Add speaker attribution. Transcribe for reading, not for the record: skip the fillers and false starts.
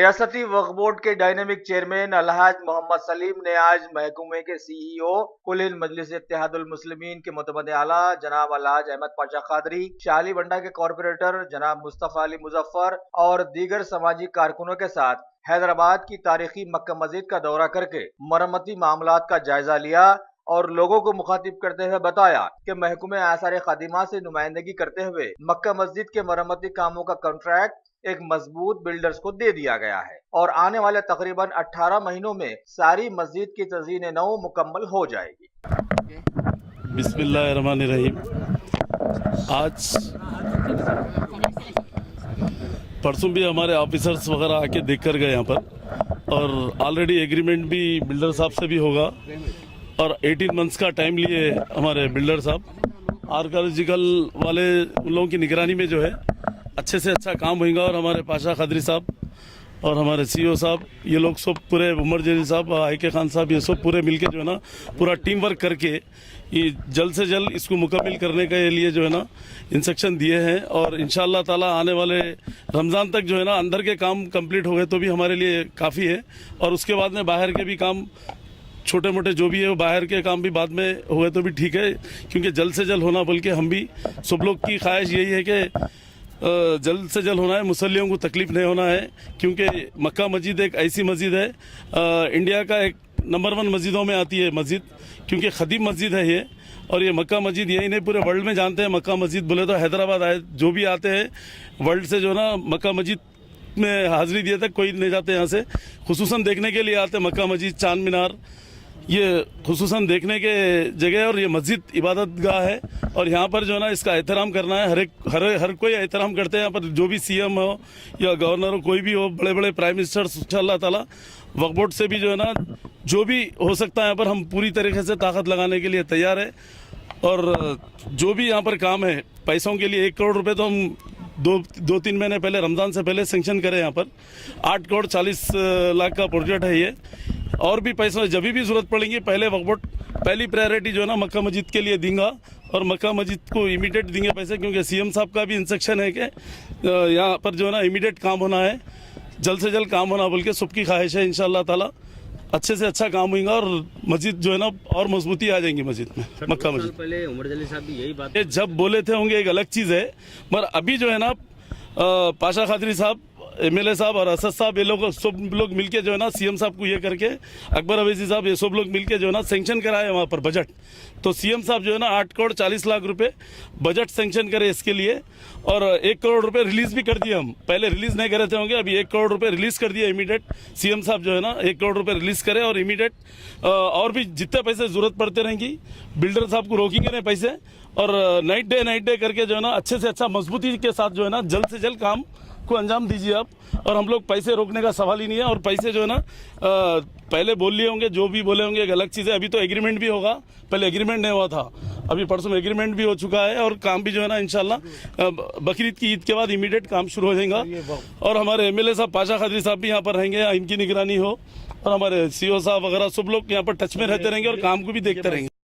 Speaker 1: रियासती वक्फ बोर्ड के dynamic chairman Alhaj Mohammad Salim ने आज महकमे के सीईओ कुल मजलिस इत्तेहादुल मुस्लिमीन के मुतमद आला जनाब अलहाज अहमद पाशा कादरी, शाली बंडा के कॉरपोरेटर जनाब मुस्तफा अली मुजफ्फर और दीगर समाजी कारकुनों के साथ हैदराबाद की तारीखी मक्का मस्जिद का दौरा करके मरम्मती मामलात का जायजा लिया और लोगों को मुखातिब करते हुए बताया कि महकमे आसार खादिमा से नुमाइंदगी करते हुए मक्का मस्जिद के मरम्मती कामों का कॉन्ट्रैक्ट एक मजबूत बिल्डर्स को दे दिया गया है और आने वाले तकरीबन 18 महीनों में सारी मस्जिद की तज़ीन नौ मुकम्मल हो जाएगी।
Speaker 2: बिस्मिल्लाहिर्रहमानिर्रहीम। आज परसों भी हमारे ऑफिसर्स वगैरह आके देख कर गए यहाँ पर और ऑलरेडी एग्रीमेंट भी बिल्डर साहब से भी होगा और 18 मंथ्स का टाइम लिए हमारे बिल्डर साहब आर्कियोलॉजिकल वाले उन लोगों की निगरानी में जो है अच्छे से अच्छा काम होगा और हमारे पाशा कादरी साहब और हमारे सीईओ साहब ये लोग सब पूरे उमर जलील साहब आईके खान साहब ये सब पूरे मिलके जो है ना पूरा टीम वर्क करके ये जल्द से जल्द इसको मुकम्मल करने के लिए जो है ना इंस्ट्रक्शन दिए हैं और इंशाअल्लाह ताला आने वाले रमज़ान तक जो है ना अंदर के काम कंप्लीट हो गए तो भी हमारे लिए काफ़ी है और उसके बाद में बाहर के भी काम छोटे मोटे जो भी है वो बाहर के काम भी बाद में हो गए तो भी ठीक है, क्योंकि जल्द से जल्द होना बल्कि हम भी सब लोग की ख्वाहिश यही है कि जल्द से जल्द होना है, मुसल्लियों को तकलीफ़ नहीं होना है, क्योंकि मक्का मस्जिद एक ऐसी मस्जिद है इंडिया का एक नंबर 1 मस्जिदों में आती है मस्जिद, क्योंकि खदीम मस्जिद है ये और ये मक्का मस्जिद यही नहीं पूरे वर्ल्ड में जानते हैं। मक्का मस्जिद बोले तो हैदराबाद आए जो भी आते हैं वर्ल्ड से जो ना मक्का मस्जिद में हाज़िरी दिए तक कोई नहीं जाते यहाँ से, खुसूसन देखने के लिए आते मक्का मस्जिद चांद मीनार ये खुसूसन देखने के जगह और ये मस्जिद इबादत गाह है और यहाँ पर जो है ना इसका एहतराम करना है। हर कोई एहतराम करते हैं यहाँ पर, जो भी सीएम हो या गवर्नर हो कोई भी हो, बड़े बड़े प्राइम मिनिस्टर्स इंशाअल्लाह ताला वक्फ बोर्ड से भी जो है ना जो भी हो सकता है यहाँ पर हम पूरी तरीके से ताकत लगाने के लिए तैयार है और जो भी यहाँ पर काम है पैसों के लिए 1 करोड़ रुपये तो हम दो तीन महीने पहले रमज़ान से पहले सेंक्शन करें। यहाँ पर 8 करोड़ 40 लाख का प्रोजेक्ट है ये और भी पैसा जब भी ज़रूरत पड़ेगी पहले वक्फ बोर्ड पहली प्रायोरिटी जो है ना मक्का मस्जिद के लिए देंगे और मक्का मस्जिद को इमीडिएट देंगे पैसे, क्योंकि सीएम साहब का भी इंस्ट्रक्शन है कि यहाँ पर जो है ना इमीडिएट काम होना है, जल्द से जल्द काम होना बोल के सबकी ख्वाहिश है। इंशाअल्लाह ताला अच्छे से अच्छा काम होगा और मस्जिद जो है ना और मजबूती आ जाएंगी मस्जिद में। मक्का मस्जिद पहले उमर जलील साहब भी यही बात जब बोले थे होंगे एक अलग चीज़ है, मगर अभी जो है ना पाशा कादरी साहब एमएलए साहब और असद साहब ये लोग सब लोग मिलके जो है ना सीएम साहब को ये करके अकबर अवैसी साहब ये सब लोग मिलके जो है ना सेंक्शन कराए वहाँ पर बजट, तो सीएम साहब जो है ना 8 करोड़ 40 लाख रुपए बजट सेंक्शन करे इसके लिए और 1 करोड़ रुपए रिलीज़ भी कर दिए। हम पहले रिलीज़ नहीं करे थे होंगे, अभी 1 करोड़ रुपए रिलीज़ कर दिए इमीडिएट। सीएम साहब जो है ना 1 करोड़ रुपए रिलीज़ करे और इमीडिएट और भी जितने पैसे ज़रूरत पड़ते रहेंगी बिल्डर साहब को रोकेंगे नहीं पैसे और नाइट डे करके जो है ना अच्छे से अच्छा मजबूती के साथ जो है ना जल्द से जल्द काम को अंजाम दीजिए आप। और हम लोग पैसे रोकने का सवाल ही नहीं है और पैसे जो है ना पहले बोल लिए होंगे जो भी बोले होंगे एक अलग चीज़ है, अभी तो एग्रीमेंट भी होगा, पहले एग्रीमेंट नहीं हुआ था, अभी परसों में एग्रीमेंट भी हो चुका है और काम भी जो है ना इंशाल्लाह बकरीद की ईद के बाद इमीडिएट काम शुरू हो जाएगा और हमारे एमएलए साहब पाशा कादरी साहब भी यहाँ पर रहेंगे, इनकी निगरानी हो और हमारे सीईओ साहब वगैरह सब लोग यहाँ पर टच में रहते रहेंगे और काम को भी देखते रहेंगे।